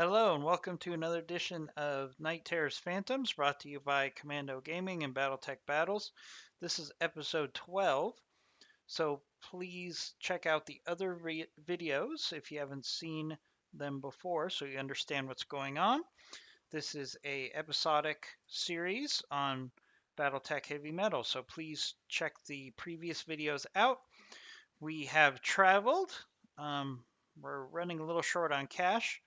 Hello and welcome to another edition of Night Terror's Phantoms, brought to you by Commando Gaming and BattleTech Battles. This is episode 12, so please check out the other videos if you haven't seen them before so you understand what's going on. This is a episodic series on BattleTech Heavy Metal, so please check the previous videos out. We have traveled. We're running a little short on cash.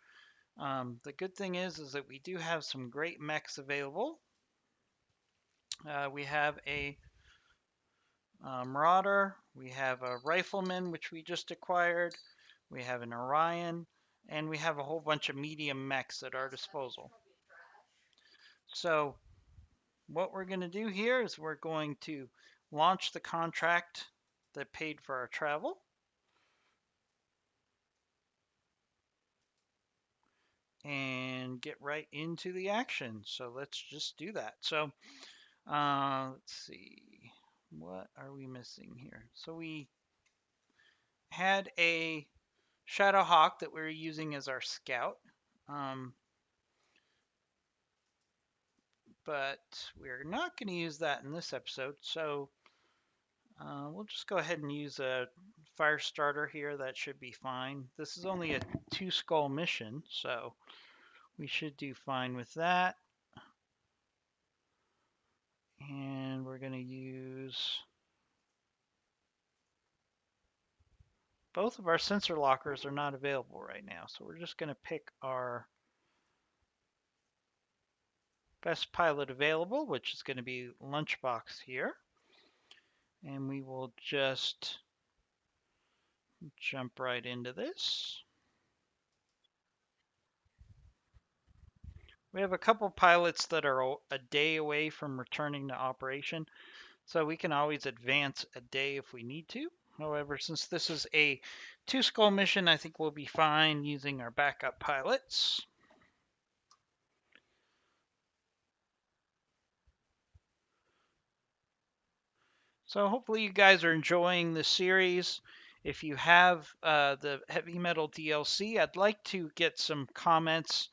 The good thing is that we do have some great mechs available. We have a Marauder, we have a Rifleman, which we just acquired, we have an Orion, and we have a whole bunch of medium mechs at our disposal. So what we're going to do here is we're going to launch the contract that paid for our travel. And get right into the action. So let's just do that. So let's see. What are we missing here? So we had a Shadow Hawk that we were using as our scout, um, but we're not going to use that in this episode. So we'll just go ahead and use a fire starter here. That should be fine. This is only a 2-skull mission, so we should do fine with that. And we're going to use both of our sensor lockers are not available right now, so we're just going to pick our best pilot available, which is going to be Lunchbox here. And we will just jump right into this. We have a couple pilots that are a day away from returning to operation, so we can always advance a day if we need to. However, since this is a 2-skull mission, I think we'll be fine using our backup pilots. So hopefully you guys are enjoying the series. If you have the Heavy Metal DLC, I'd like to get some comments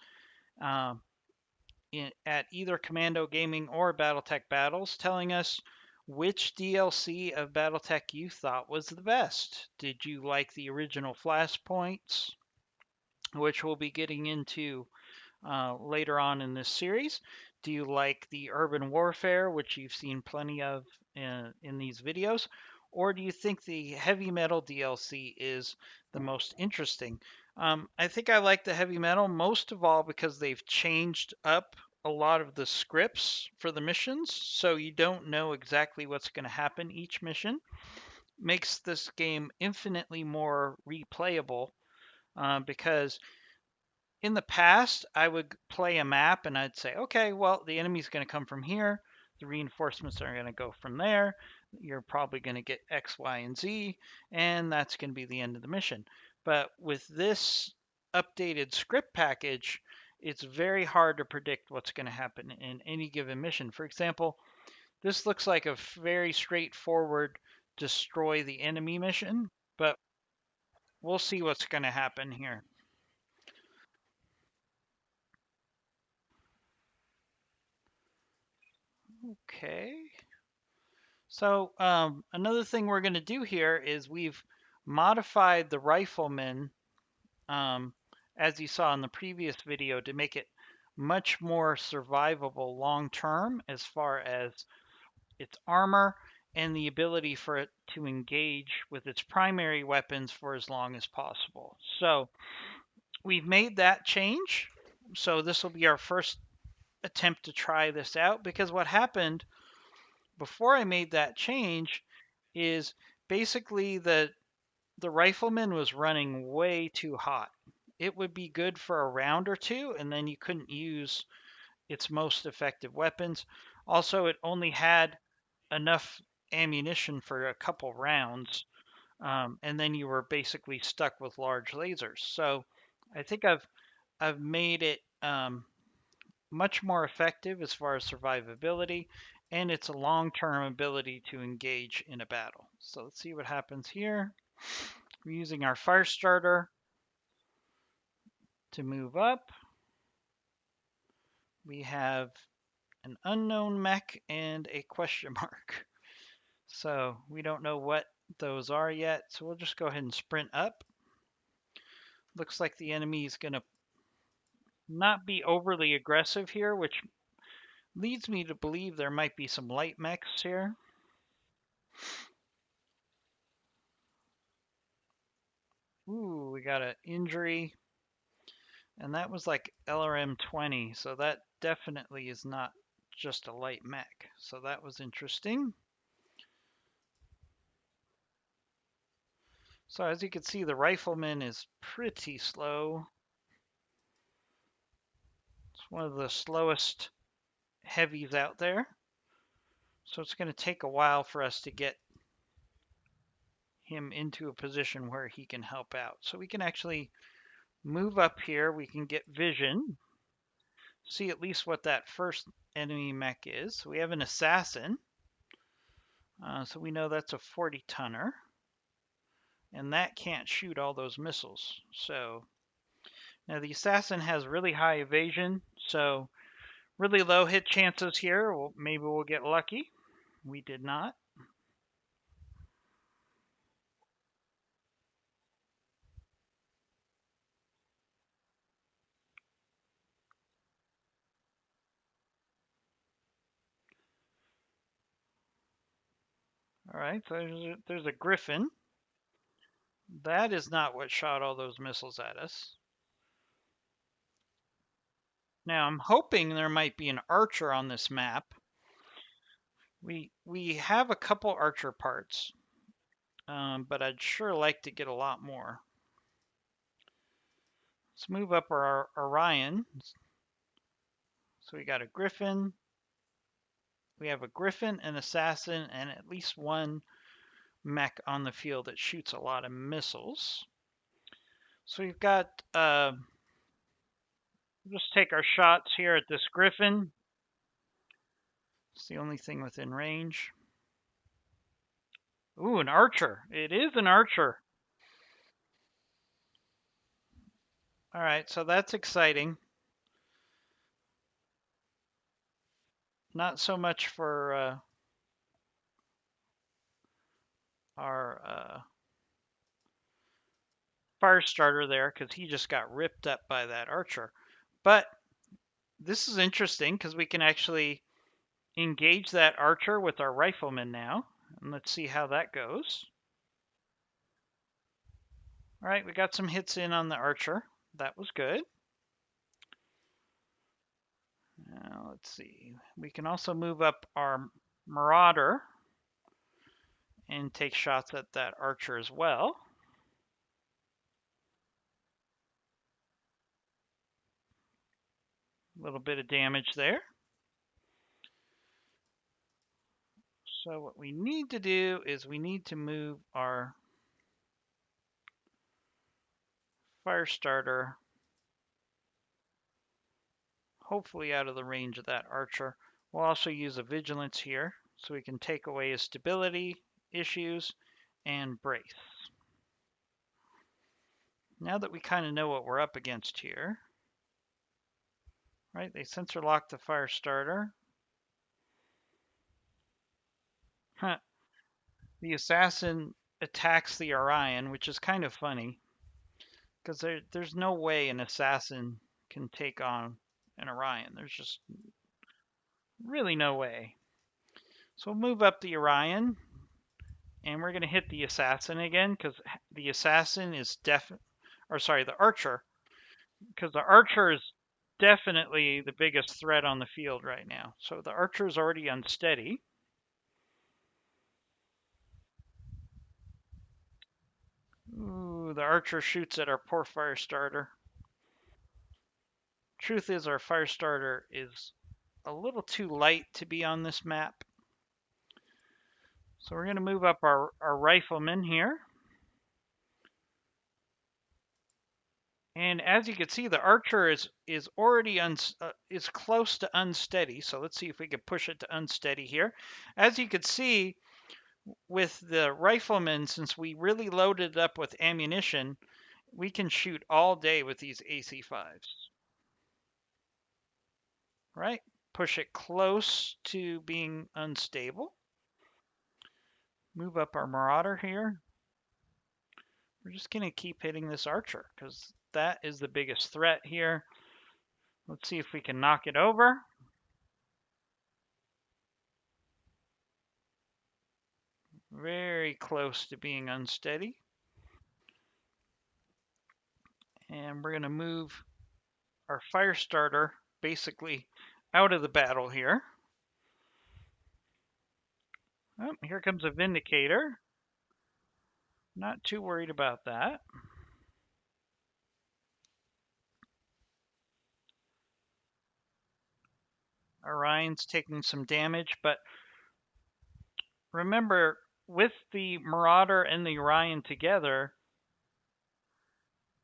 at either Commando Gaming or BattleTech Battles telling us which DLC of BattleTech you thought was the best. Did you like the original Flashpoints, which we'll be getting into later on in this series? Do you like the urban warfare, which you've seen plenty of in these videos? Or do you think the heavy metal DLC is the most interesting? I think I like the heavy metal most of all because they've changed up a lot of the scripts for the missions, so you don't know exactly what's going to happen each mission. Makes this game infinitely more replayable because in the past, I would play a map and I'd say, okay, well, the enemy's going to come from here. The reinforcements are going to go from there. You're probably going to get X, Y, and Z, and that's going to be the end of the mission. But with this updated script package, it's very hard to predict what's going to happen in any given mission. For example, this looks like a very straightforward destroy the enemy mission, but we'll see what's going to happen here. Okay. So another thing we're going to do here is we've modified the rifleman, um, as you saw in the previous video, to make it much more survivable long term as far as its armor and the ability for it to engage with its primary weapons for as long as possible. So we've made that change. So this will be our first attempt to try this out, because what happened before I made that change is basically the rifleman was running way too hot. It would be good for a round or two, and then you couldn't use its most effective weapons. Also, it only had enough ammunition for a couple rounds, and then you were basically stuck with large lasers. So I think I've made it much more effective as far as survivability, and it's a long-term ability to engage in a battle. So let's see what happens here. We're using our fire starter to move up. we have an unknown mech and a question mark. So we don't know what those are yet. So we'll just go ahead and sprint up. Looks like the enemy is going to not be overly aggressive here, which leads me to believe there might be some light mechs here. Ooh, we got an injury. And that was like LRM 20, so that definitely is not just a light mech. So that was interesting. So as you can see, the rifleman is pretty slow. It's one of the slowest heavies out there. So it's going to take a while for us to get him into a position where he can help out. So we can actually move up here. We can get vision, see at least what that first enemy mech is. So we have an assassin. So we know that's a 40 tonner. And that can't shoot all those missiles. So now the assassin has really high evasion, so really low hit chances here. Well, maybe we'll get lucky. We did not. All right, so there's a griffin. That is not what shot all those missiles at us. Now I'm hoping there might be an archer on this map. We have a couple archer parts, but I'd sure like to get a lot more. Let's move up our Orion. So we got a griffin. We have a griffin, an assassin, and at least one mech on the field that shoots a lot of missiles. So we've got, just take our shots here at this griffin. It's the only thing within range. Ooh, an archer. It is an archer. All right, so that's exciting. Not so much for our fire starter there, because he just got ripped up by that archer. But this is interesting because we can actually engage that archer with our rifleman now. And let's see how that goes. All right, we got some hits in on the archer. That was good. Now, let's see. We can also move up our marauder and take shots at that archer as well. A little bit of damage there. So what we need to do is we need to move our fire starter hopefully out of the range of that archer. We'll also use a vigilance here so we can take away his stability issues and brace. Now that we kind of know what we're up against here, right? They sensor lock the fire starter. Huh. The assassin attacks the Orion, which is kind of funny because there's no way an assassin can take on an Orion. There's just really no way. So we'll move up the Orion, and we're going to hit the assassin again because the assassin is the archer, because the archer is definitely the biggest threat on the field right now. So the archer is already unsteady. Ooh, the archer shoots at our poor fire starter. Truth is, our fire starter is a little too light to be on this map. So we're going to move up our rifleman here. And as you can see, the archer is already is close to unsteady. So let's see if we can push it to unsteady here. As you can see, with the rifleman, since we really loaded it up with ammunition, we can shoot all day with these AC5s. Right? Push it close to being unstable. Move up our Marauder here. We're just going to keep hitting this Archer because that is the biggest threat here. Let's see if we can knock it over. Very close to being unsteady. And we're going to move our fire starter basically out of the battle here. Oh, here comes a Vindicator. Not too worried about that. Orion's taking some damage, but remember, with the Marauder and the Orion together,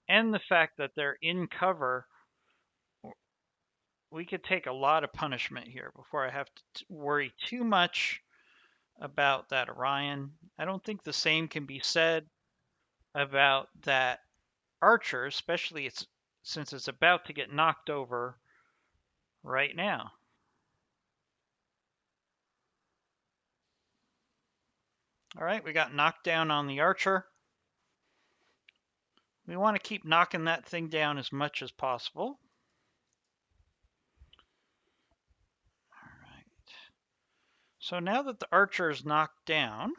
and the fact that they're in cover, we could take a lot of punishment here before I have to worry too much about that Orion. I don't think the same can be said about that Archer, especially since it's about to get knocked over right now. All right, we got knocked down on the Archer. We want to keep knocking that thing down as much as possible. All right. So now that the Archer is knocked down,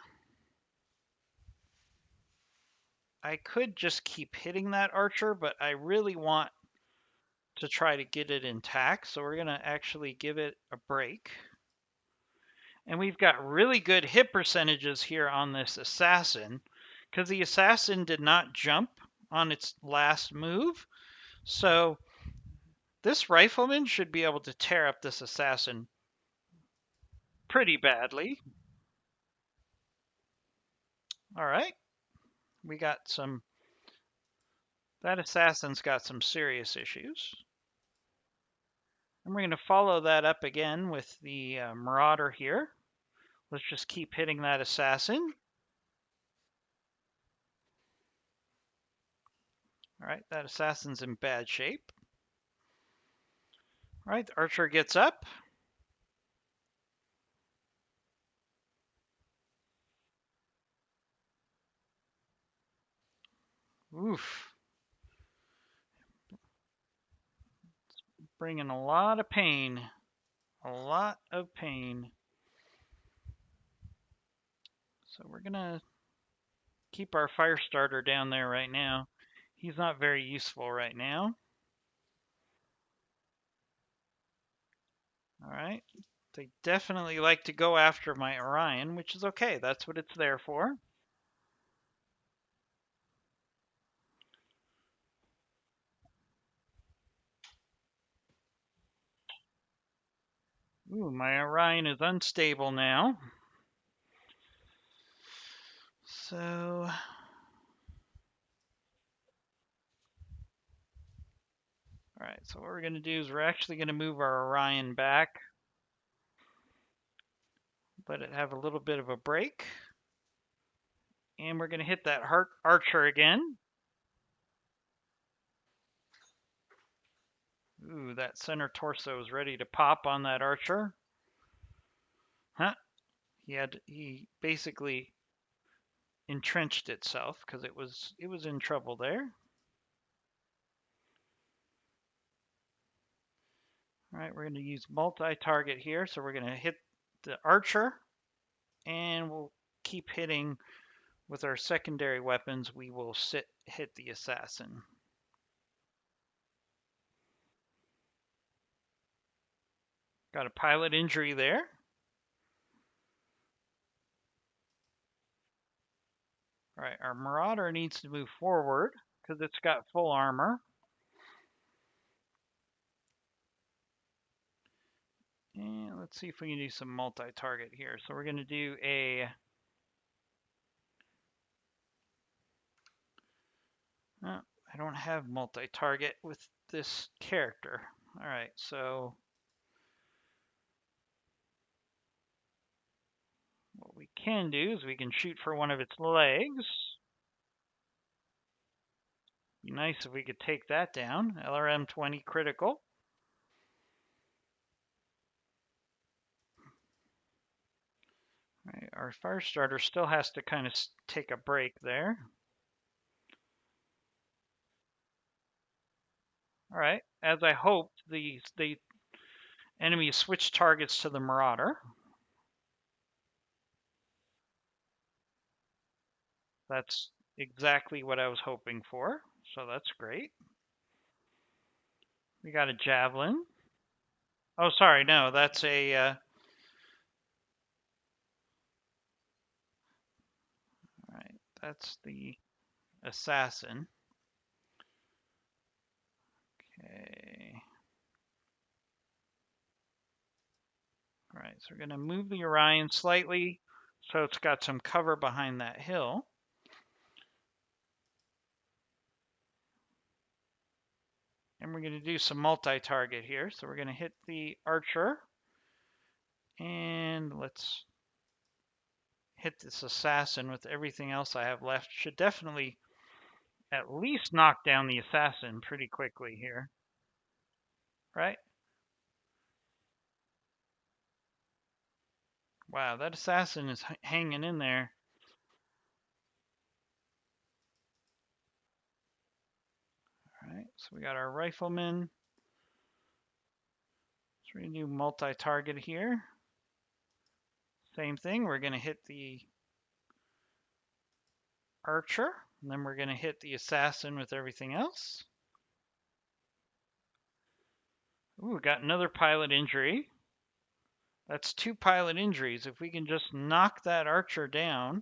I could just keep hitting that Archer, but I really want to try to get it intact. So we're going to actually give it a break. And we've got really good hit percentages here on this Assassin because the Assassin did not jump on its last move. So this Rifleman should be able to tear up this Assassin pretty badly. All right. We got some... That Assassin's got some serious issues. And we're going to follow that up again with the Marauder here. Let's just keep hitting that Assassin. All right, that Assassin's in bad shape. All right, the Archer gets up. Oof. Bringing a lot of pain. A lot of pain. So we're going to keep our fire starter down there right now. He's not very useful right now. All right. They definitely like to go after my Orion, which is okay. That's what it's there for. Ooh, my Orion is unstable now. So... All right, so what we're going to do is we're actually going to move our Orion back. Let it have a little bit of a break. And we're going to hit that Archer again. Ooh, that center torso is ready to pop on that Archer. Huh? He basically entrenched itself because it was in trouble there. All right, we're going to use multi-target here, so we're going to hit the Archer, and we'll keep hitting with our secondary weapons. We will hit the Assassin. Got a pilot injury there. All right, our Marauder needs to move forward because it's got full armor. And let's see if we can do some multi-target here. So we're going to do a... Oh, I don't have multi-target with this character. All right, so what we can do is we can shoot for one of its legs. Be nice if we could take that down. LRM 20 critical. right, our fire starter still has to kind of take a break there. All right, as I hoped, the enemy switched targets to the Marauder. That's exactly what I was hoping for, so that's great. We got a Javelin. Oh, sorry, no, that's a... all right, that's the Assassin. Okay. All right, so we're going to move the Orion slightly so it's got some cover behind that hill. And we're going to do some multi-target here. So we're going to hit the Archer. And let's hit this Assassin with everything else I have left. Should definitely at least knock down the Assassin pretty quickly here. Right? Wow, that Assassin is hanging in there. All right, so we got our Rifleman. So we're going to do multi-target here. Same thing, we're going to hit the Archer, and then we're going to hit the Assassin with everything else. Ooh, we got another pilot injury. That's 2 pilot injuries. If we can just knock that Archer down,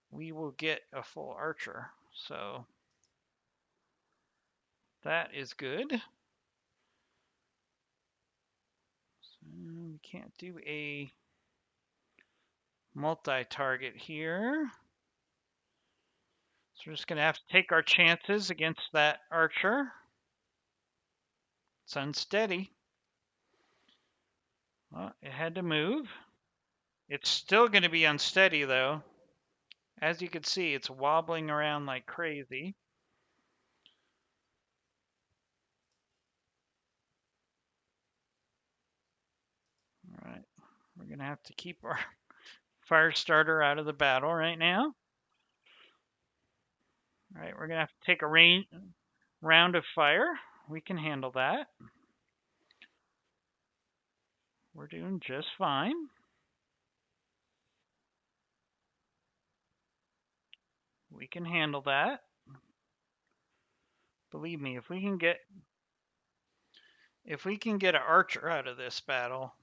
we will get a full Archer. So that is good. So we can't do a multi-target here. So we're just going to have to take our chances against that Archer. It's unsteady. Well, it had to move. It's still going to be unsteady, though. As you can see, it's wobbling around like crazy. All right, we're going to have to keep our fire starter out of the battle right now. All right, we're going to have to take a round of fire. We can handle that. We're doing just fine. We can handle that. Believe me, if we can get an archer out of this battle,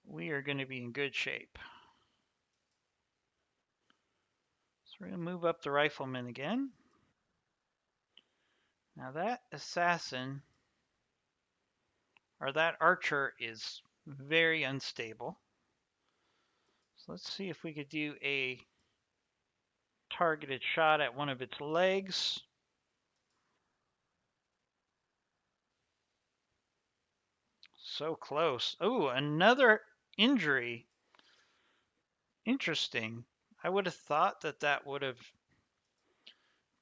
we are going to be in good shape. So we're going to move up the rifleman again. Now that assassin, or that archer, is very unstable. So let's see if we could do a targeted shot at one of its legs. So close. Oh, another injury. Interesting. I would have thought that that would have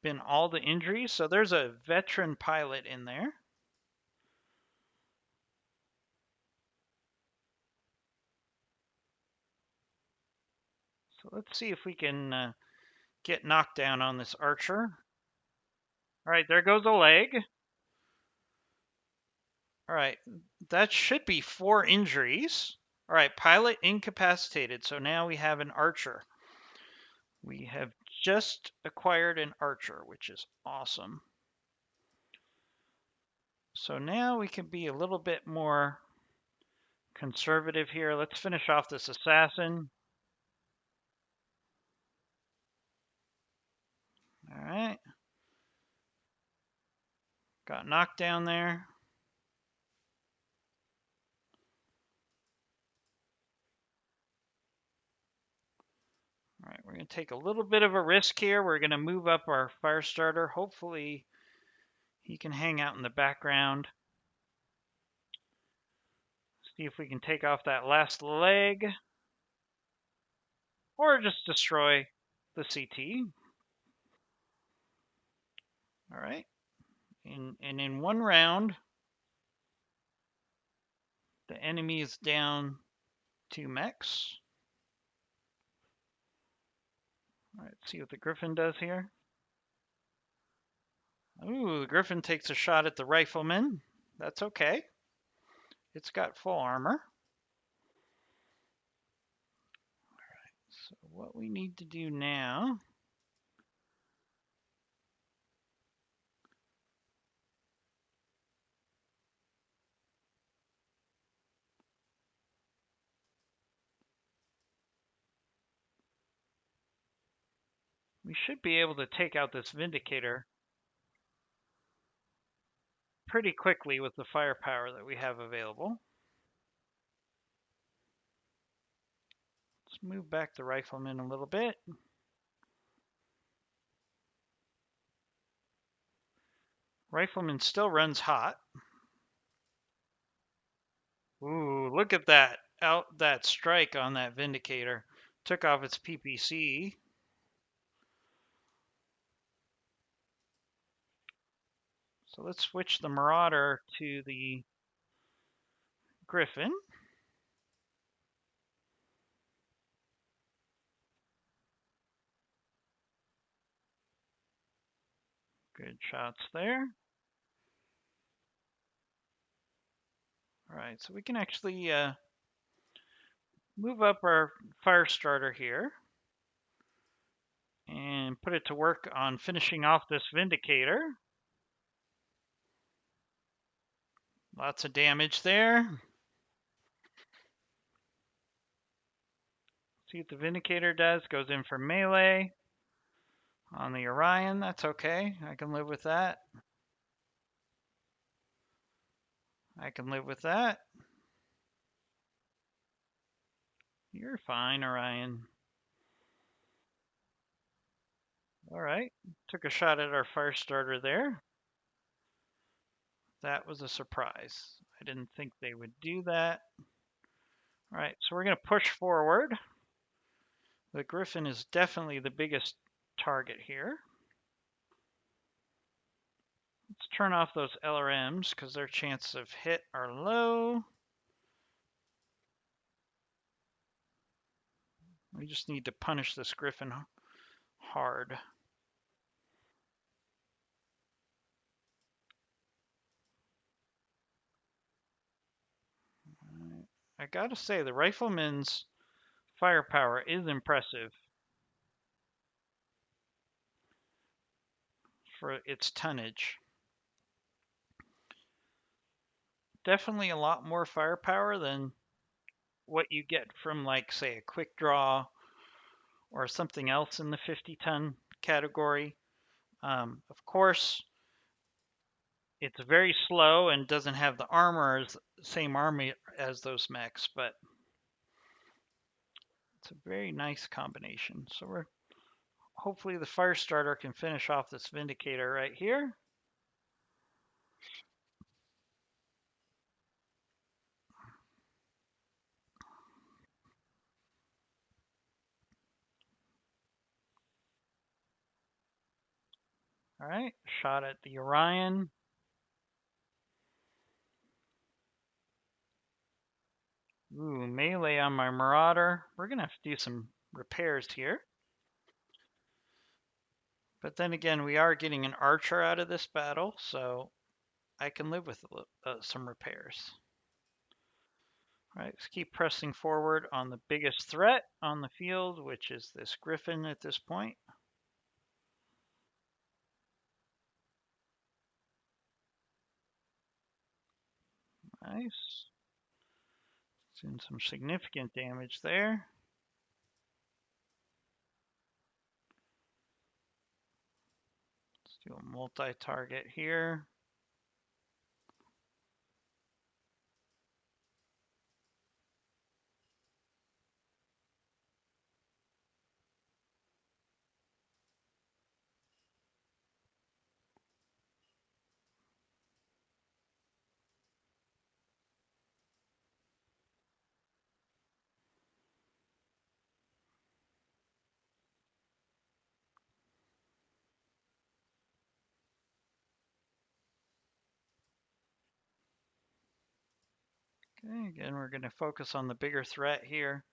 been all the injuries. So there's a veteran pilot in there. So let's see if we can get knocked down on this archer. All right, there goes a leg. All right, that should be 4 injuries. All right, pilot incapacitated. So now we have an archer. We have just acquired an archer, which is awesome. So now we can be a little bit more conservative here. Let's finish off this assassin. All right. Got knocked down there. All right, we're going to take a little bit of a risk here. We're going to move up our fire starter. Hopefully he can hang out in the background. See if we can take off that last leg. Or just destroy the CT. All right. And in one round, the enemy is down 2 mechs. All right, see what the Griffin does here. Ooh, the Griffin takes a shot at the rifleman. That's okay. It's got full armor. So what we need to do now, we should be able to take out this Vindicator pretty quickly with the firepower that we have available. Let's move back the rifleman a little bit. Rifleman still runs hot. Ooh, look at that. Out that strike on that Vindicator. Took off its PPC. So let's switch the Marauder to the Griffin. Good shots there. All right, so we can actually move up our fire starter here and put it to work on finishing off this Vindicator. Lots of damage there. See what the Vindicator does. Goes in for melee on the Orion. That's okay. I can live with that. I can live with that. You're fine, Orion. All right. Took a shot at our fire starter there. That was a surprise. I didn't think they would do that. All right, so we're going to push forward. The Griffin is definitely the biggest target here. Let's turn off those LRMs because their chances of hit are low. We just need to punish this Griffin hard. I gotta say, the rifleman's firepower is impressive for its tonnage. Definitely a lot more firepower than what you get from, like, say, a quick draw or something else in the 50-ton category. Of course, it's very slow and doesn't have the armor, same armor as those mechs, but it's a very nice combination. So we're hopefully the fire starter can finish off this Vindicator right here. All right, shot at the Orion. Ooh, melee on my Marauder. We're gonna have to do some repairs here. But then again, we are getting an archer out of this battle, so I can live with some repairs. All right, let's keep pressing forward on the biggest threat on the field, which is this Griffin at this point. Nice. Doing some significant damage there. Let's do a multi-target here. Okay, again, we're going to focus on the bigger threat here.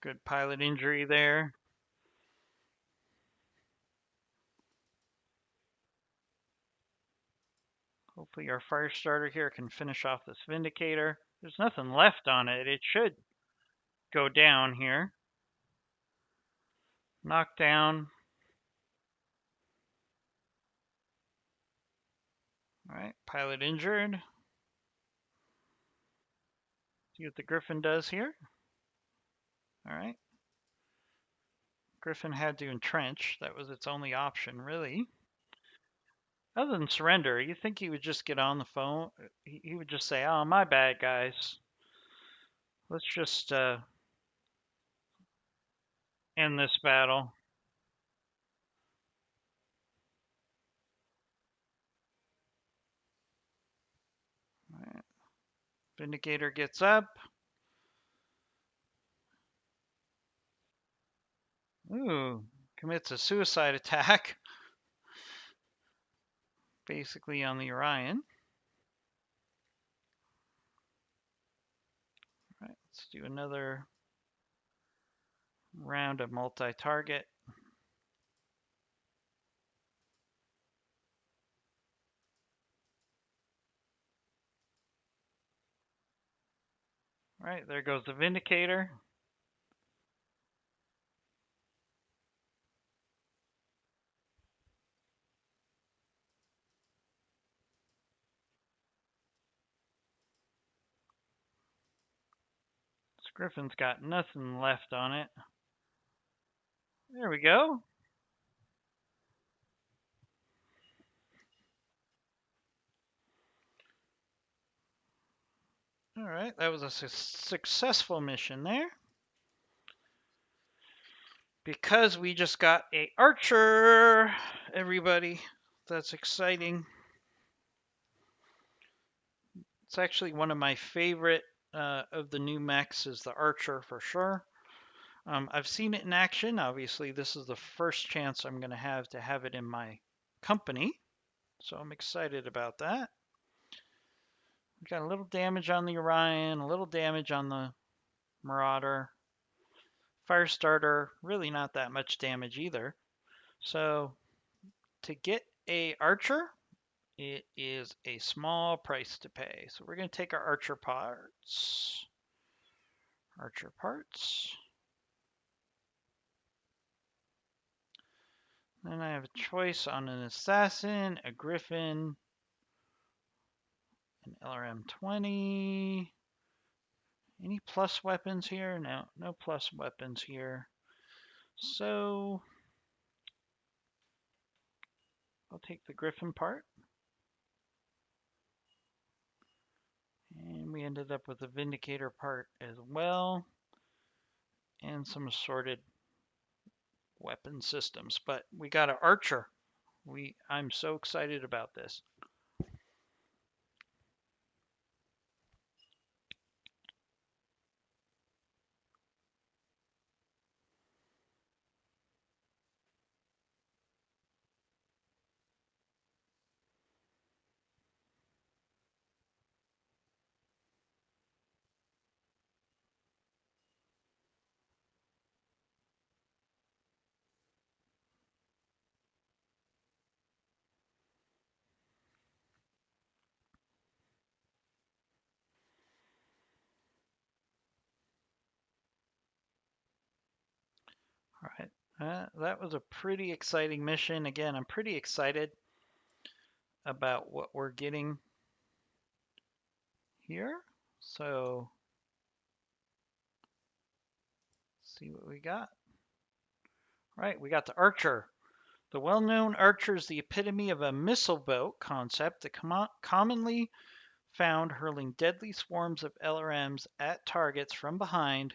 Good pilot injury there. Hopefully our fire starter here can finish off this Vindicator. There's nothing left on it. It should go down here. Knocked down. All right, pilot injured. See what the Griffin does here. All right. Griffin had to entrench. That was its only option, really. Other than surrender, you think he would just get on the phone? He would just say, "Oh, my bad, guys. Let's just end this battle." All right. Vindicator gets up. Ooh, commits a suicide attack, basically on the Orion. All right, let's do another round of multi-target. All right, there goes the Vindicator. This Griffin's got nothing left on it. There we go. All right, that was a successful mission there. Because we just got a archer, everybody. That's exciting. It's actually one of my favorite of the new mechs is the archer for sure. I've seen it in action. Obviously, this is the first chance I'm going to have it in my company. So I'm excited about that. We got a little damage on the Orion, a little damage on the Marauder. Firestarter, really not that much damage either. So to get a archer, it is a small price to pay. So we're going to take our archer parts. Archer parts. Then I have a choice on an assassin, a griffin, an LRM 20. Any plus weapons here? No, no plus weapons here. So I'll take the griffin part. And we ended up with a Vindicator part as well. And some assorted weapon systems. But we got an archer. I'm so excited about this. All right. That was a pretty exciting mission. Again, I'm pretty excited about what we're getting here. So, see what we got. All right, we got the Archer. The well-known Archer is the epitome of a missile boat concept that commonly found hurling deadly swarms of LRMs at targets from behind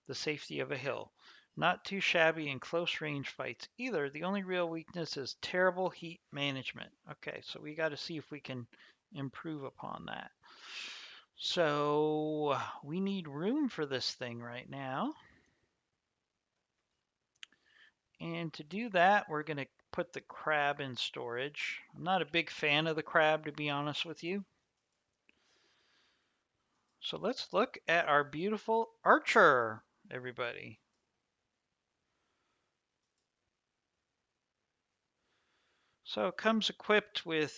the safety of a hill. Not too shabby in close range fights either. The only real weakness is terrible heat management. Okay, so we got to see if we can improve upon that. So we need room for this thing right now. And to do that, we're going to put the crab in storage. I'm not a big fan of the crab, to be honest with you. So let's look at our beautiful archer, everybody. So it comes equipped with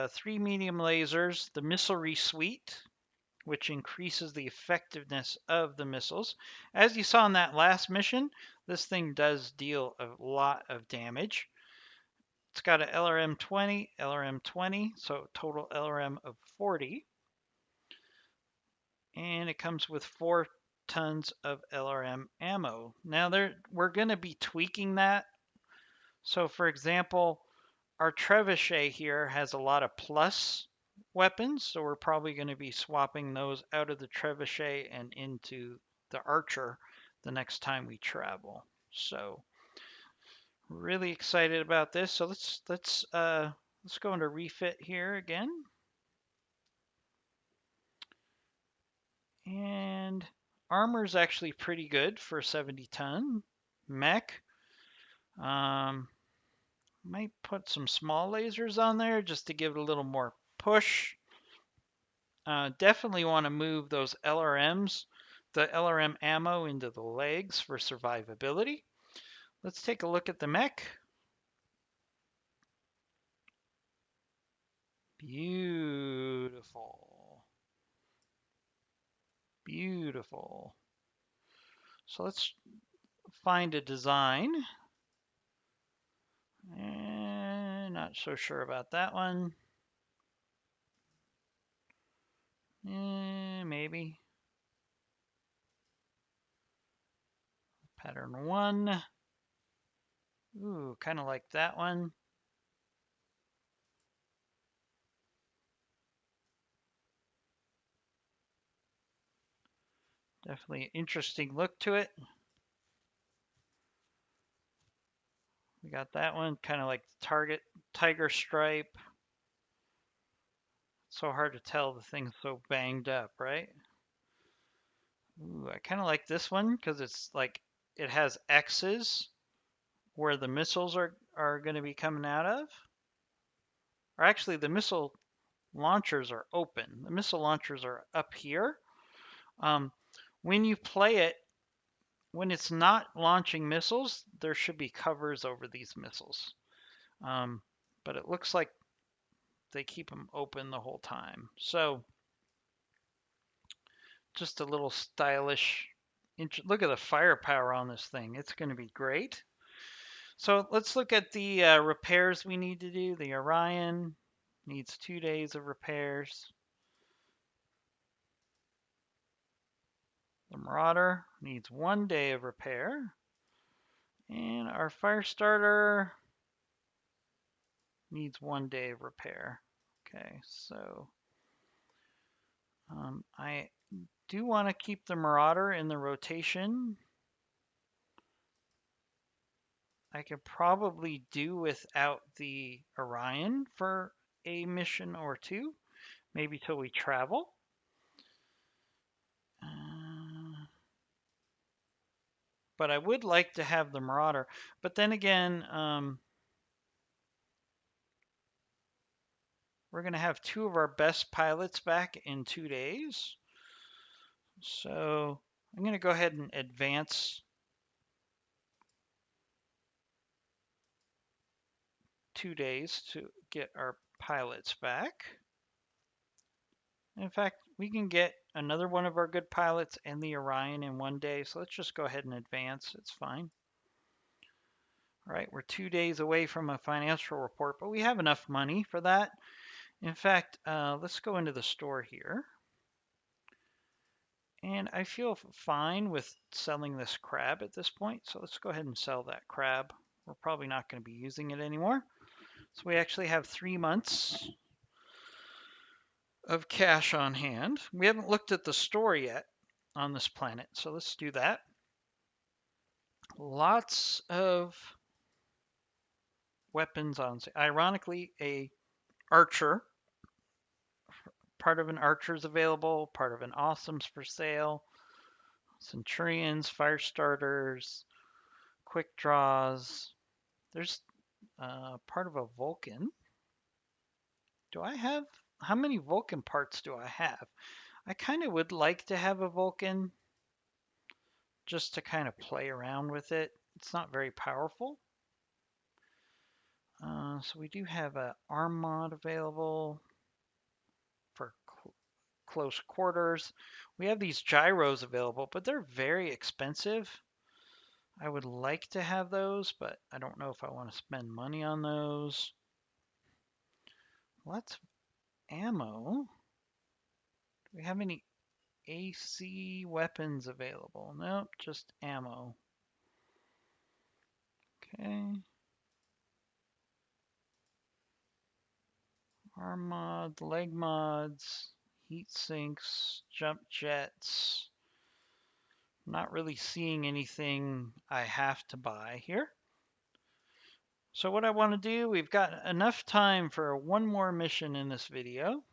3 medium lasers, the missilery suite, which increases the effectiveness of the missiles. As you saw in that last mission, this thing does deal a lot of damage. It's got an LRM 20, LRM 20, so total LRM of 40. And it comes with 4 tons of LRM ammo. Now we're going to be tweaking that. So for example, our trebuchet here has a lot of plus weapons, so we're probably going to be swapping those out of the trebuchet and into the archer the next time we travel. So really excited about this. So let's go into refit here again. And armor is actually pretty good for 70-ton mech. Might put some small lasers on there just to give it a little more push. Definitely want to move those LRMs, the LRM ammo into the legs for survivability. Let's take a look at the mech. Beautiful. Beautiful. So let's find a design. Not so sure about that one. Maybe. Pattern 1. Ooh, kind of like that one. Definitely an interesting look to it. We got that one, kind of like the target tiger stripe. So hard to tell, the thing's so banged up, right? Ooh, I kind of like this one because it's like it has X's where the missiles are going to be coming out of. Or actually, the missile launchers are open. The missile launchers are up here. When you play it, when it's not launching missiles, there should be covers over these missiles. But it looks like they keep them open the whole time. So just a little stylish. Look at the firepower on this thing. It's going to be great. So let's look at the repairs we need to do. The Orion needs 2 days of repairs. The Marauder needs 1 day of repair. And our Firestarter needs 1 day of repair. Okay, so I do want to keep the Marauder in the rotation. I could probably do without the Orion for a mission or two, maybe till we travel. But I would like to have the Marauder. But then again, we're going to have 2 of our best pilots back in 2 days. So I'm going to go ahead and advance 2 days to get our pilots back. In fact, we can get another one of our good pilots and the Orion in 1 day. So let's just go ahead and advance. It's fine. All right, we're 2 days away from a financial report, but we have enough money for that. In fact, let's go into the store here. And I feel fine with selling this crab at this point. So let's go ahead and sell that crab. We're probably not going to be using it anymore. So we actually have 3 months of cash on hand. We haven't looked at the store yet on this planet. So let's do that. Lots of weapons on sale. Ironically, a archer. Part of an archer is available. Part of an awesome's for sale. Centurions, fire starters, quick draws. There's part of a Vulcan. Do I have, how many Vulcan parts do I have? I kind of would like to have a Vulcan just to kind of play around with it. It's not very powerful. So we do have a arm mod available for close quarters. We have these gyros available, but they're very expensive. I would like to have those, but I don't know if I want to spend money on those. Lots of ammo. Do we have any AC weapons available? Nope, just ammo. Okay. Arm mod, leg mods, heat sinks, jump jets. Not really seeing anything I have to buy here. So what I want to do, we've got enough time for one more mission in this video.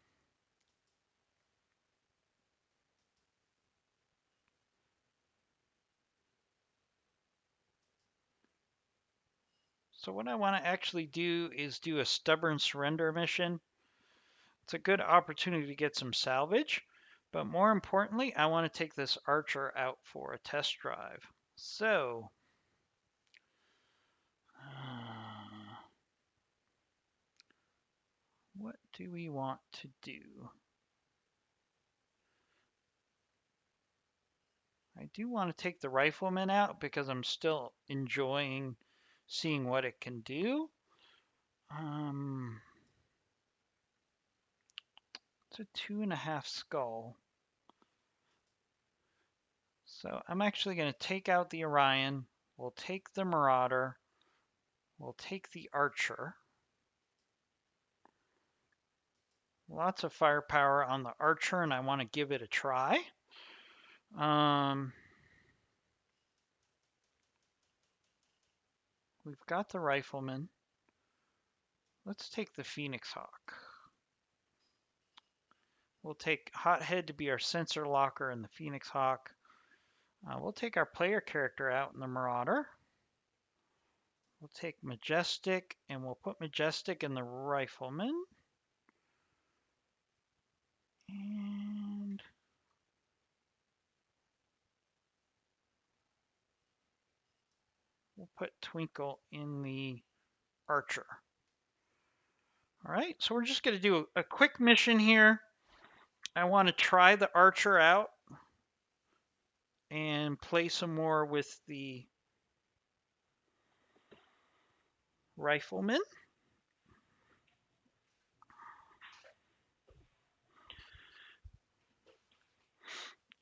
So what I want to actually do is do a stubborn surrender mission. It's a good opportunity to get some salvage, but more importantly, I want to take this archer out for a test drive. So, what do we want to do? I do want to take the rifleman out because I'm still enjoying seeing what it can do. It's a 2.5 skull. So I'm actually going to take out the Orion. We'll take the Marauder. We'll take the Archer. Lots of firepower on the Archer, and I want to give it a try. We've got the Rifleman. Let's take the Phoenix Hawk. We'll take Hothead to be our sensor locker in the Phoenix Hawk. We'll take our player character out in the Marauder. We'll take Majestic, and we'll put Majestic in the Rifleman. And we'll put Twinkle in the Archer. All right, so we're just going to do a quick mission here. I want to try the Archer out and play some more with the Rifleman.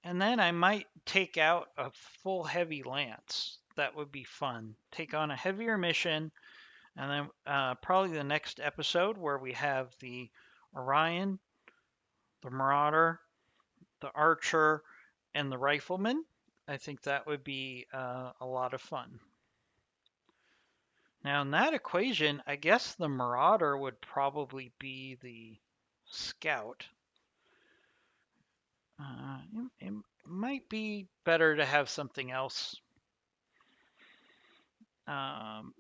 And then I might take out a full heavy lance. That would be fun. Take on a heavier mission, and then probably the next episode where we have the Orion, the Marauder, the Archer, and the Rifleman. I think that would be a lot of fun. Now, in that equation, I guess the Marauder would probably be the Scout. It might be better to have something else.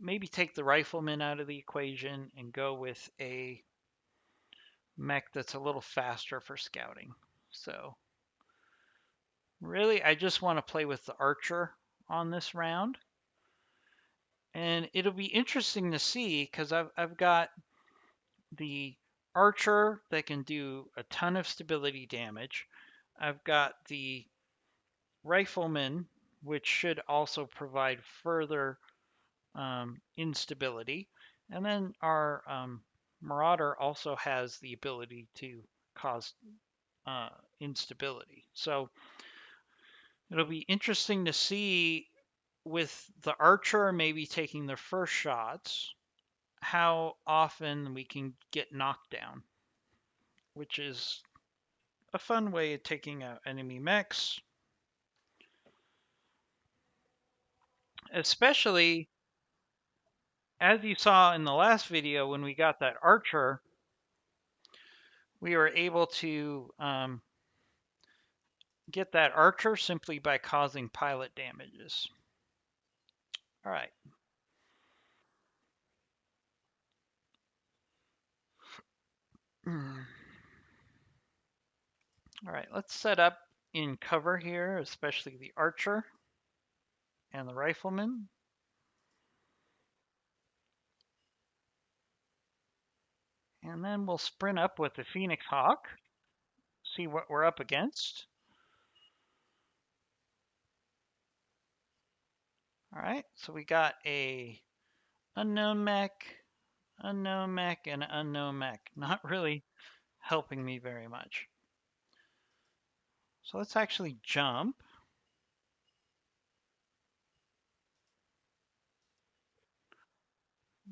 Maybe take the Rifleman out of the equation and go with a mech that's a little faster for scouting. So, really, I just want to play with the Archer on this round. And it'll be interesting to see because I've got the Archer that can do a ton of stability damage. I've got the Rifleman, which should also provide further instability. And then our Marauder also has the ability to cause instability. So it'll be interesting to see with the Archer maybe taking the first shots, how often we can get knocked down, which is a fun way of taking out enemy mechs. Especially, as you saw in the last video, when we got that Archer, we were able to get that Archer simply by causing pilot damages. All right. All right, let's set up in cover here, especially the archer and the rifleman. And then we'll sprint up with the Phoenix Hawk, see what we're up against. All right, so we got a unknown mech, and unknown mech. Not really helping me very much. So let's actually jump.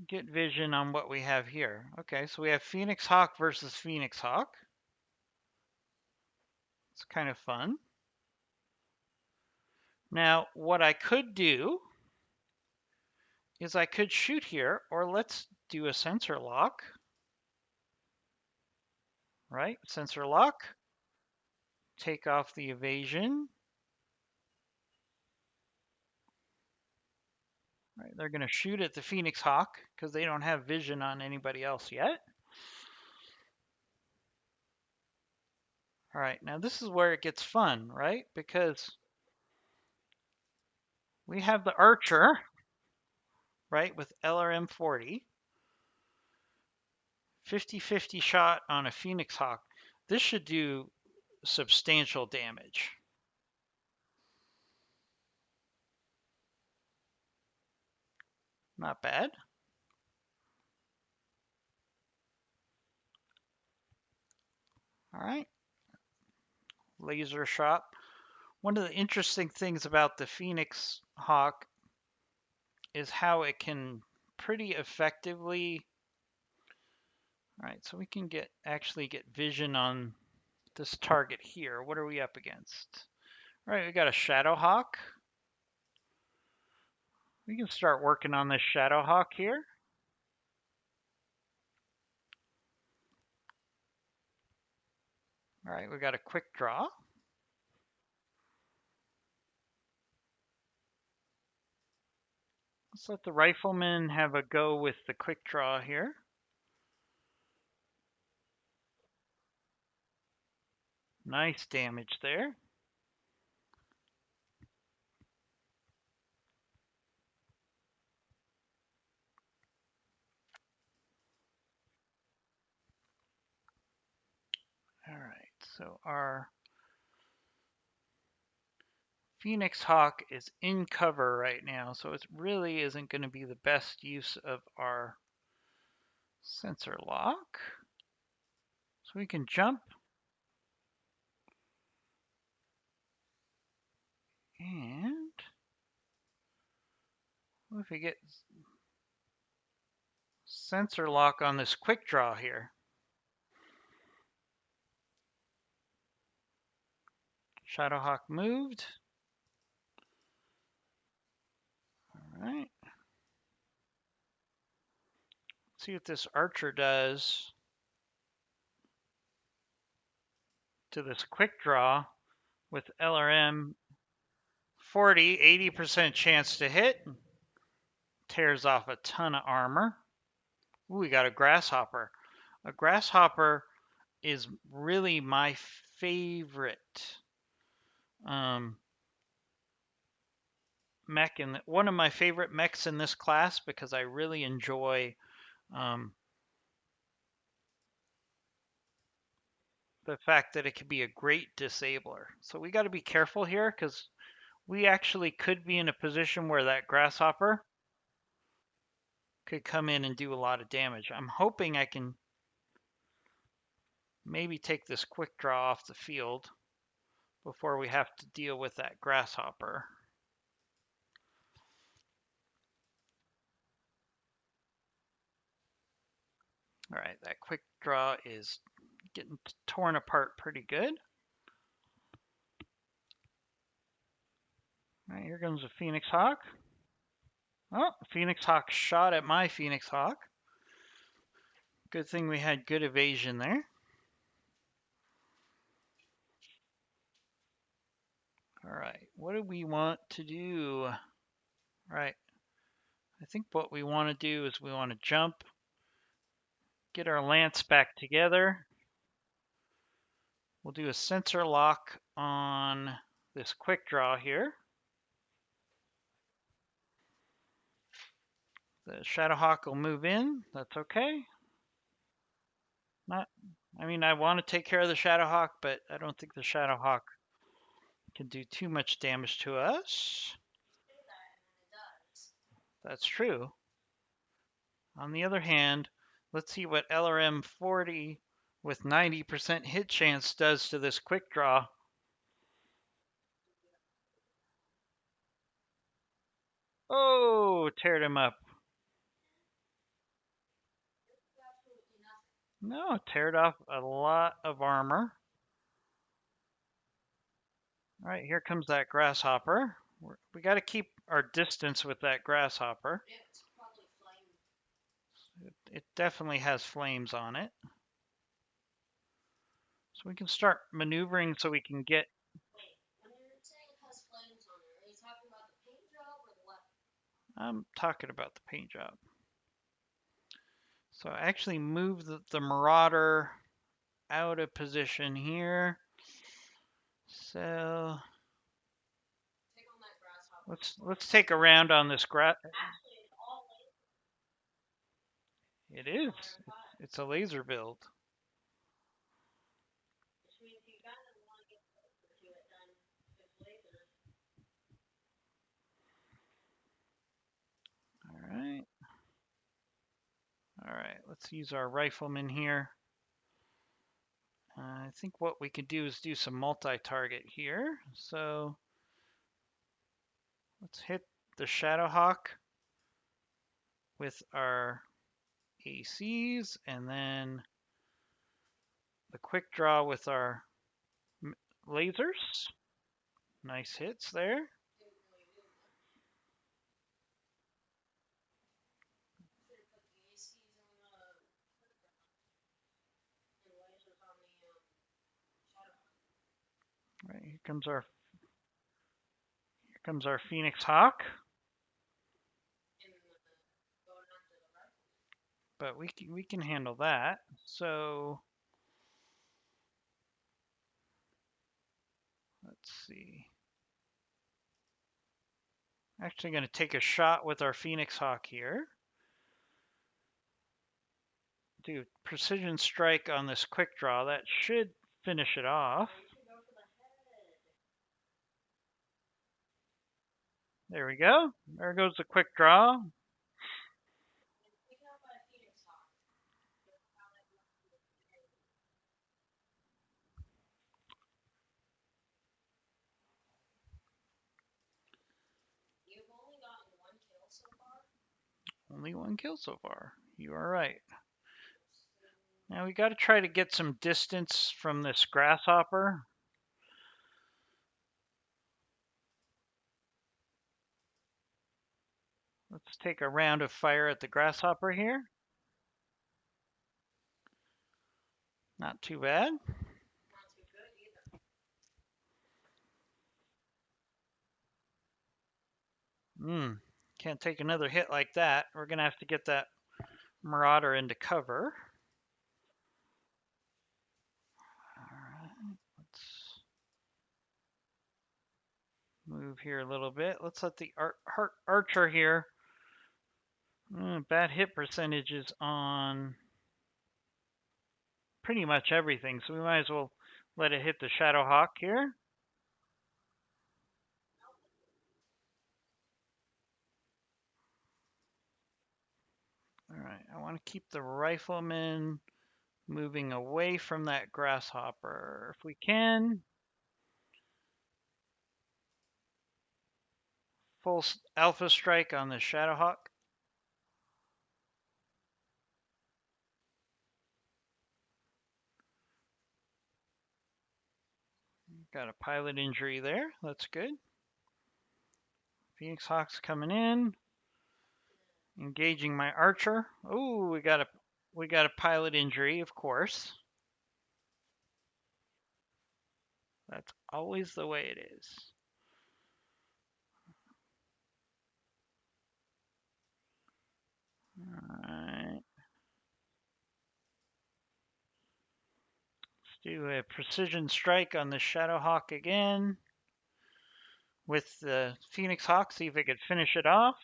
Get vision on what we have here. Okay, so we have Phoenix Hawk versus Phoenix Hawk. It's kind of fun. Now, what I could do is I could shoot here, or let's do a sensor lock. Right, sensor lock. Take off the evasion. Right, they're going to shoot at the Phoenix Hawk because they don't have vision on anybody else yet. All right, now this is where it gets fun, right? Because we have the archer, right, with LRM 40. 50-50 shot on a Phoenix Hawk. This should do substantial damage. Not bad. All right. Laser shot. One of the interesting things about the Phoenix Hawk is how it can pretty effectively. All right, so we can actually get vision on this target here. What are we up against? All right, we got a Shadow Hawk. We can start working on this Shadow Hawk here. All right, we got a quick draw. Let's let the rifleman have a go with the quick draw here. Nice damage there. All right, so our Phoenix Hawk is in cover right now, so it really isn't going to be the best use of our sensor lock. So we can jump. And what if we get sensor lock on this quick draw here? Shadowhawk moved. All right. Let's see what this archer does to this quick draw with LRM 40, 80% chance to hit. Tears off a ton of armor. Ooh, we got a Grasshopper. A Grasshopper is really my favorite mech one of my favorite mechs in this class because I really enjoy the fact that it can be a great disabler. So we got to be careful here because we actually could be in a position where that Grasshopper could come in and do a lot of damage. I'm hoping I can maybe take this quick draw off the field before we have to deal with that Grasshopper. All right, that quick draw is getting torn apart pretty good. All right, here comes a Phoenix Hawk. Oh, Phoenix Hawk shot at my Phoenix Hawk. Good thing we had good evasion there. All right, what do we want to do? All right, I think what we want to do is we want to jump Get our lance back together. We'll do a sensor lock on this quick draw here. The Shadowhawk will move in. That's okay. Not, I mean, I want to take care of the Shadowhawk, but I don't think the Shadowhawk can do too much damage to us. That's true. On the other hand, let's see what LRM 40 with 90% hit chance does to this quick draw. Oh, teared him up. No, teared off a lot of armor. All right, here comes that Grasshopper. We got to keep our distance with that Grasshopper. It definitely has flames on it. So we can start maneuvering so we can get... I'm talking about the paint job. So I actually move the Marauder out of position here. So let's take a round on this It is. It's a laser build. All right. All right. Let's use our rifleman here. I think what we could do is do some multi-target here. So let's hit the Shadowhawk with our ACs, and then the quick draw with our lasers. Nice hits there. All right, here comes our Phoenix Hawk. But we can handle that. So let's see. Actually going to take a shot with our Phoenix Hawk here. Do precision strike on this quick draw. That should finish it off. There we go. There goes the quick draw. Only one kill so far. You are right. Now we got to try to get some distance from this Grasshopper. Let's take a round of fire at the Grasshopper here. Not too bad. Can't take another hit like that. We're going to have to get that Marauder into cover. Alright, let's move here a little bit. Let's let the Archer here. Bad hit percentages on pretty much everything, so we might as well let it hit the Shadowhawk here. Alright, I want to keep the Rifleman moving away from that Grasshopper if we can. Full Alpha Strike on the Shadowhawk. Got a pilot injury there. That's good. Phoenix Hawk's coming in. Engaging my Archer. Oh, we got a pilot injury, of course. That's always the way it is. Alright. Do a precision strike on the Shadowhawk again with the Phoenix Hawk, see if it could finish it off.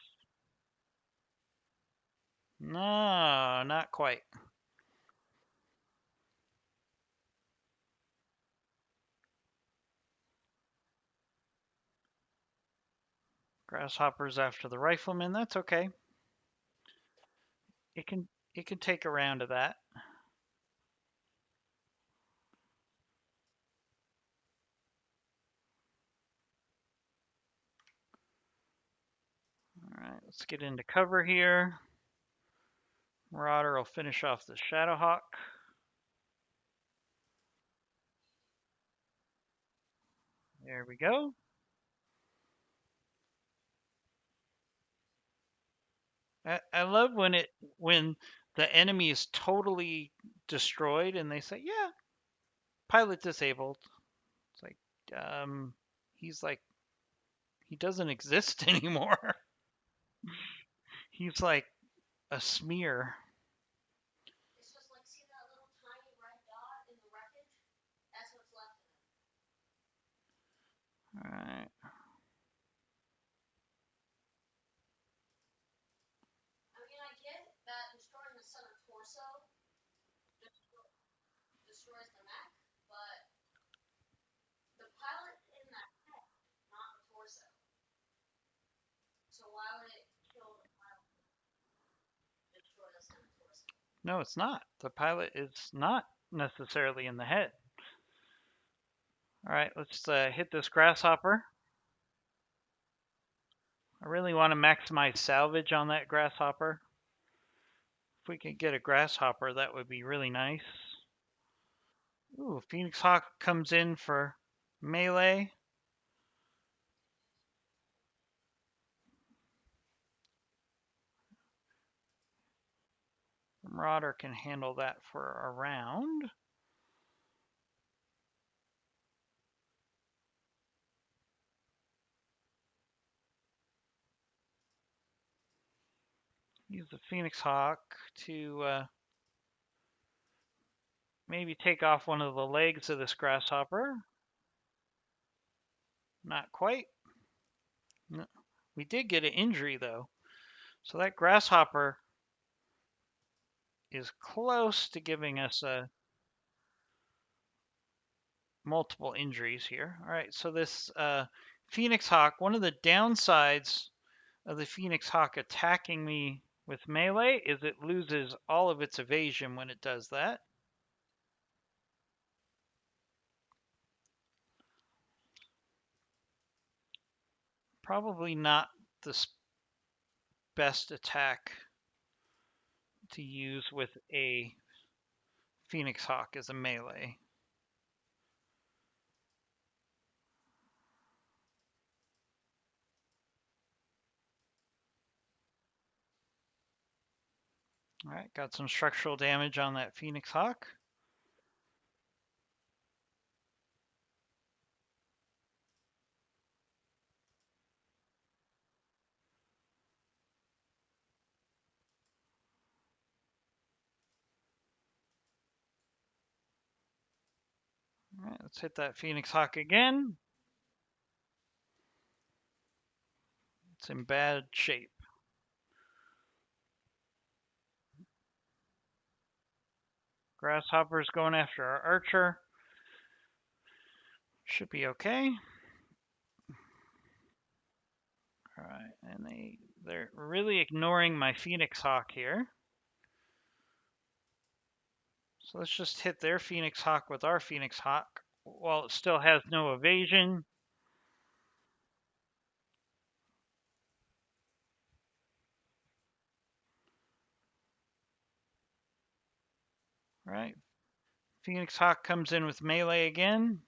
No, not quite. Grasshopper's after the rifleman. That's okay. It can take a round of that. All right, let's get into cover here. Marauder will finish off the Shadowhawk. There we go. I love when the enemy is totally destroyed and they say, "Yeah, pilot disabled." It's like, he's like he doesn't exist anymore. He's like a smear. All right. No, it's not. The pilot is not necessarily in the head. All right, let's hit this Grasshopper. I really want to maximize salvage on that Grasshopper. If we could get a Grasshopper, that would be really nice. Ooh, Phoenix Hawk comes in for melee. Marauder can handle that for a round. Use the Phoenix Hawk to maybe take off one of the legs of this Grasshopper. Not quite. No. We did get an injury though. So that Grasshopper is close to giving us multiple injuries here. All right, so this Phoenix Hawk, one of the downsides of the Phoenix Hawk attacking me with melee is it loses all of its evasion when it does that. Probably not the best attack to use with a Phoenix Hawk as a melee. All right, got some structural damage on that Phoenix Hawk. All right, let's hit that Phoenix Hawk again. It's in bad shape. Grasshopper's going after our archer. Should be okay. All right, and they're really ignoring my Phoenix Hawk here. So let's just hit their Phoenix Hawk with our Phoenix Hawk while it still has no evasion. All right, Phoenix Hawk comes in with melee again.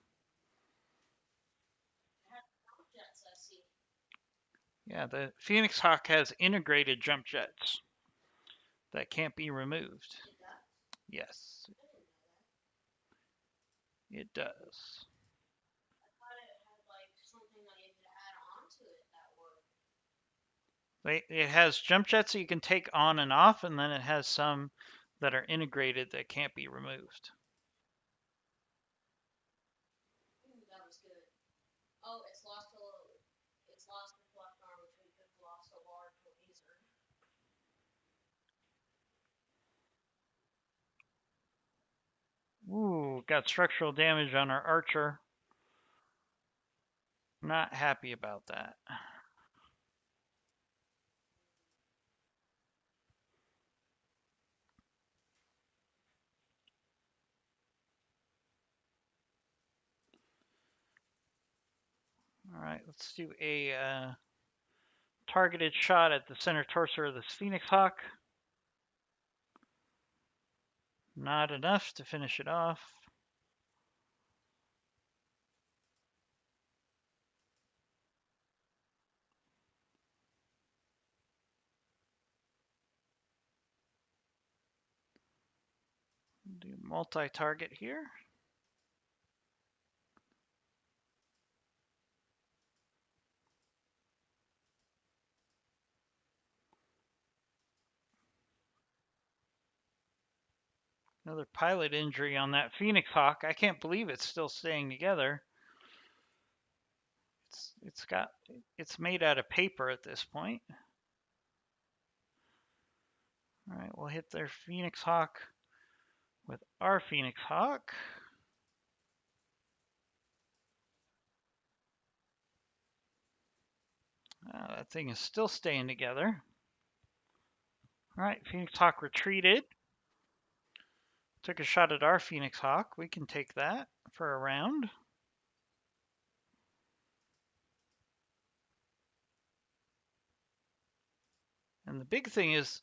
Yeah, the Phoenix Hawk has integrated jump jets that can't be removed. Yes, it does. It has jump jets that you can take on and off, and then it has some that are integrated that can't be removed. Ooh, got structural damage on our archer. Not happy about that. All right, let's do a targeted shot at the center torso of this Phoenix Hawk. Not enough to finish it off. Do multi-target here. Another pilot injury on that Phoenix Hawk. I can't believe it's still staying together. It's made out of paper at this point. All right, we'll hit their Phoenix Hawk with our Phoenix Hawk. That thing is still staying together. All right, Phoenix Hawk retreated. Took a shot at our Phoenix Hawk. We can take that for a round. And the big thing is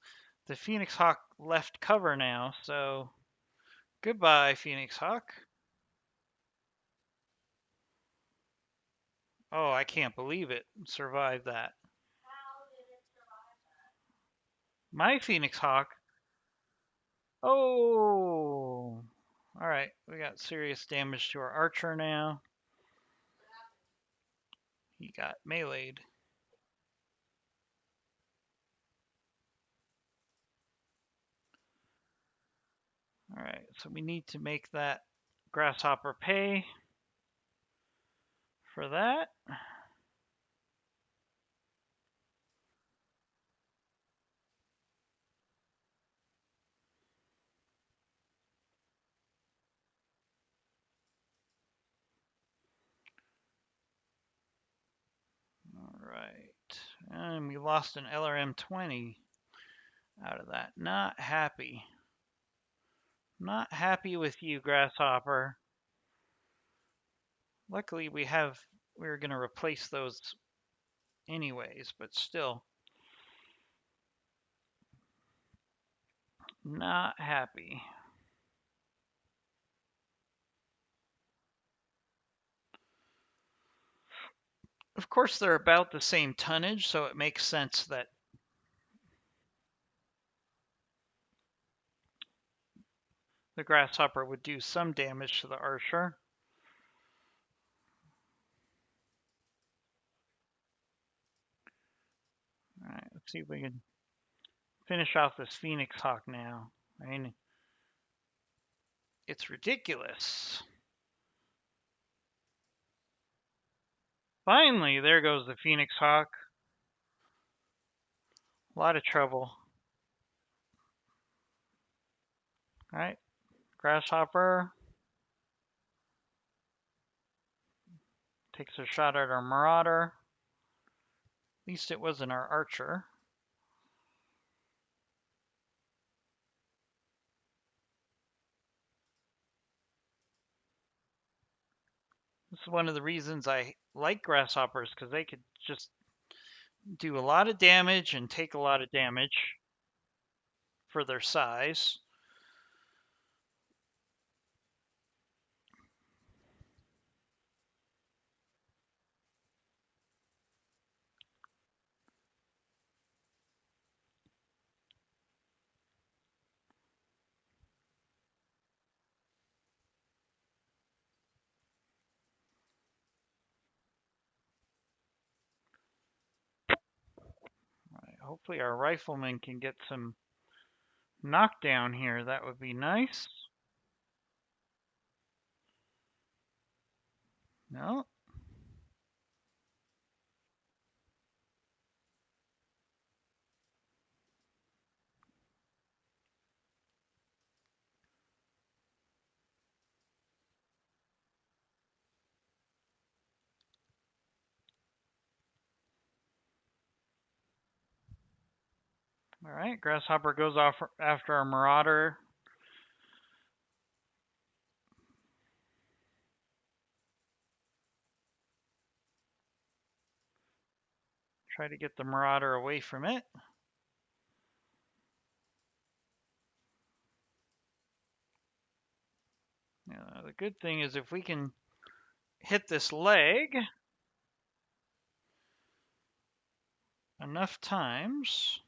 the Phoenix Hawk left cover now, so goodbye, Phoenix Hawk. Oh, I can't believe it. Survived that. My Phoenix Hawk. Oh! Alright, we got serious damage to our archer now. He got meleeed. Alright, so we need to make that Grasshopper pay for that. Alright, and we lost an LRM-20 out of that. Not happy. Not happy with you, Grasshopper. Luckily, we're going to replace those anyways, but still. Not happy. Of course, they're about the same tonnage, so it makes sense that the Grasshopper would do some damage to the archer. Alright, let's see if we can finish off this Phoenix Hawk now. I mean, it's ridiculous. Finally, there goes the Phoenix Hawk. A lot of trouble. Alright, Grasshopper takes a shot at our Marauder. At least it wasn't our archer. This is one of the reasons I like Grasshoppers, because they could just do a lot of damage and take a lot of damage for their size. Right, hopefully our rifleman can get some knockdown here. That would be nice. No. All right, Grasshopper goes off after our Marauder. Try to get the Marauder away from it. The good thing is if we can hit this leg enough times.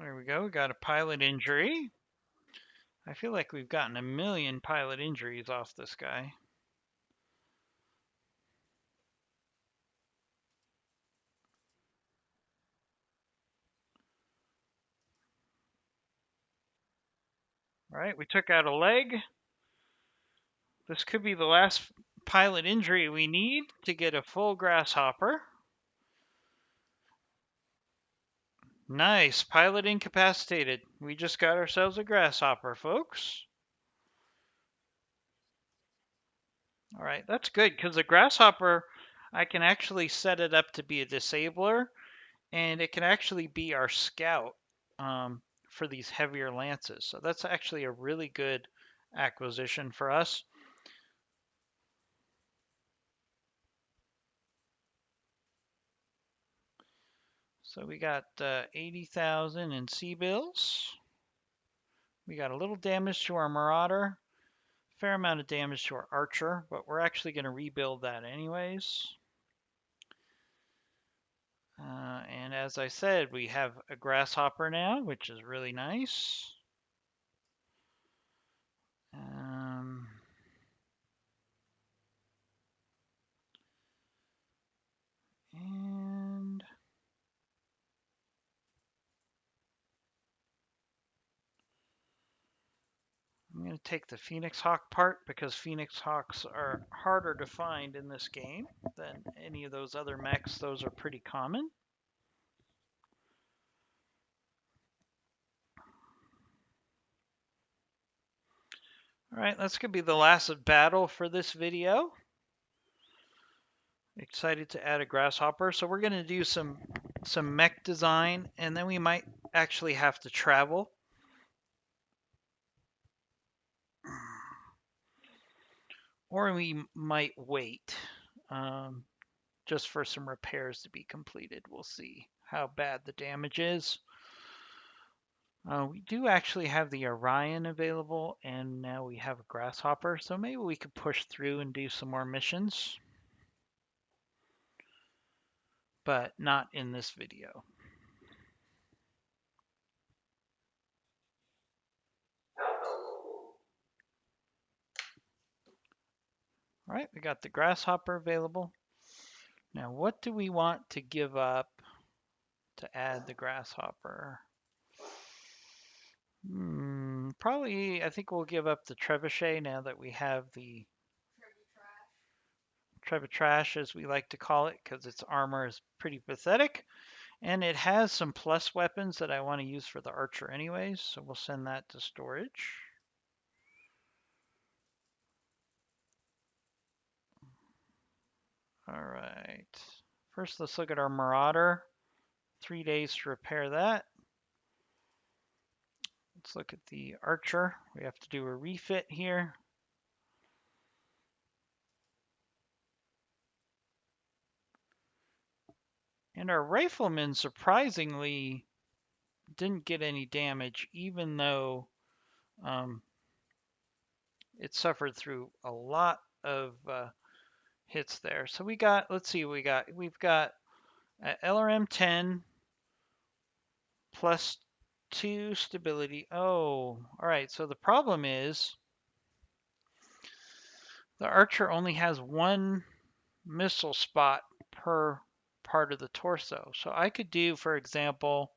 There we go. We got a pilot injury. I feel like we've gotten a million pilot injuries off this guy. All right, we took out a leg. This could be the last pilot injury we need to get a full Grasshopper. Nice, pilot incapacitated. We just got ourselves a Grasshopper, folks. All right, that's good because the Grasshopper, I can actually set it up to be a disabler, and it can actually be our scout for these heavier lances. So that's actually a really good acquisition for us. So we got 80,000 in C-bills. We got a little damage to our Marauder, fair amount of damage to our Archer, but we're actually going to rebuild that anyways. And as I said, we have a Grasshopper now, which is really nice. And I'm going to take the Phoenix Hawk part because Phoenix Hawks are harder to find in this game than any of those other mechs. Those are pretty common. All right, that's going to be the last battle for this video. Excited to add a Grasshopper. So we're going to do some mech design, and then we might actually have to travel. Or we might wait just for some repairs to be completed. We'll see how bad the damage is. We do actually have the Orion available, and now we have a Grasshopper, so maybe we could push through and do some more missions. But not in this video. All right, we got the Grasshopper available. Now, what do we want to give up to add the Grasshopper? Probably, I think we'll give up the Trebuchet now that we have the Trebutrash, as we like to call it, because its armor is pretty pathetic. And it has some plus weapons that I want to use for the Archer anyways, so we'll send that to storage. All right. First, let's look at our Marauder. 3 days to repair that. Let's look at the Archer. We have to do a refit here. And our Rifleman surprisingly didn't get any damage, even though it suffered through a lot of hits there. So we got, let's see what we got. We've got LRM 10 plus 2 stability. Oh, all right. So the problem is the Archer only has 1 missile spot per part of the torso. So I could do, for example,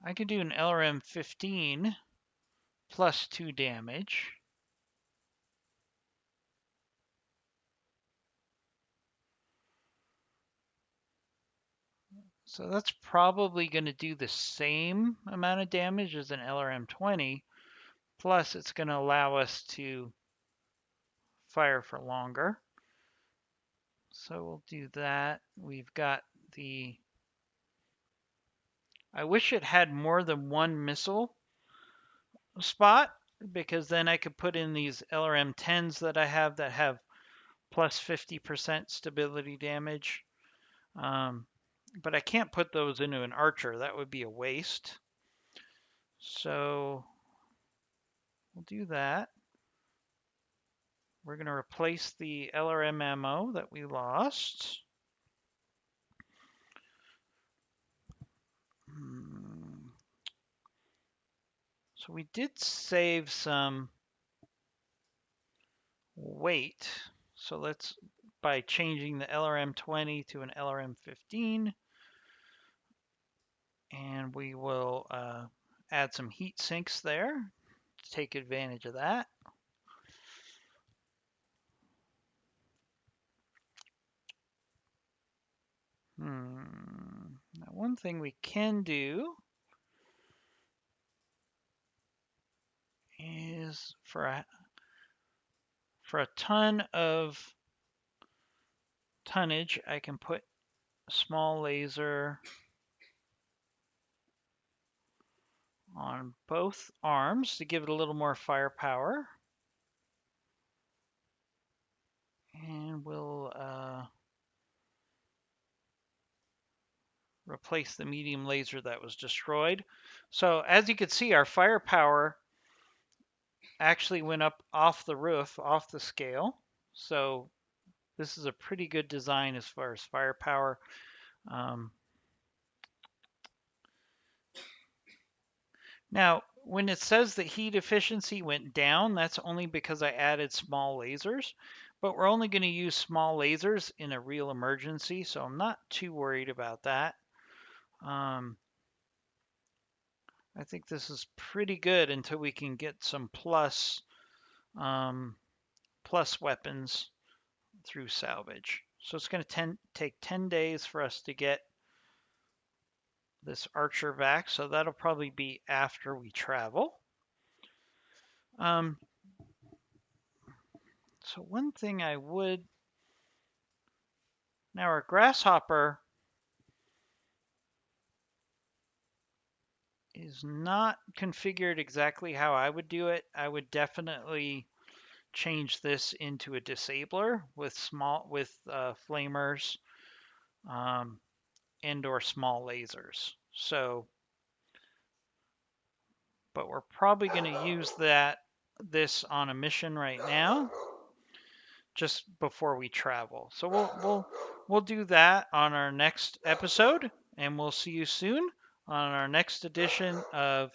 I could do an LRM 15 plus 2 damage. So that's probably going to do the same amount of damage as an LRM-20, plus it's going to allow us to fire for longer. So we'll do that. We've got the... I wish it had more than one missile spot, because then I could put in these LRM-10s that I have that have plus 50% stability damage. But I can't put those into an archer. That would be a waste. So we'll do that. We're going to replace the LRM ammo that we lost. So we did save some weight. So let's, by changing the LRM-20 to an LRM-15, and we will add some heat sinks there to take advantage of that. Now, one thing we can do is for a ton of tonnage, I can put a small laser on both arms to give it a little more firepower. And we'll replace the medium laser that was destroyed. So as you can see, our firepower actually went up off the roof, off the scale. So this is a pretty good design as far as firepower. Now, when it says that heat efficiency went down, that's only because I added small lasers, but we're only going to use small lasers in a real emergency, so I'm not too worried about that. I think this is pretty good until we can get some plus weapons through salvage. So it's going to take 10 days for us to get this archer back, so that'll probably be after we travel. So one thing I would... Now our Grasshopper is not configured exactly how I would do it. I would definitely change this into a disabler with flamers and or small lasers. So, but we're probably going to use this on a mission right now, just before we travel. So we'll do that on our next episode, and we'll see you soon on our next edition of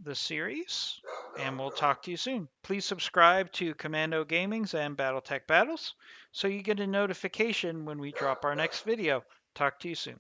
the series, and we'll talk to you soon. Please subscribe to Commando Gaming's and BattleTech Battles so you get a notification when we drop our next video. Talk to you soon.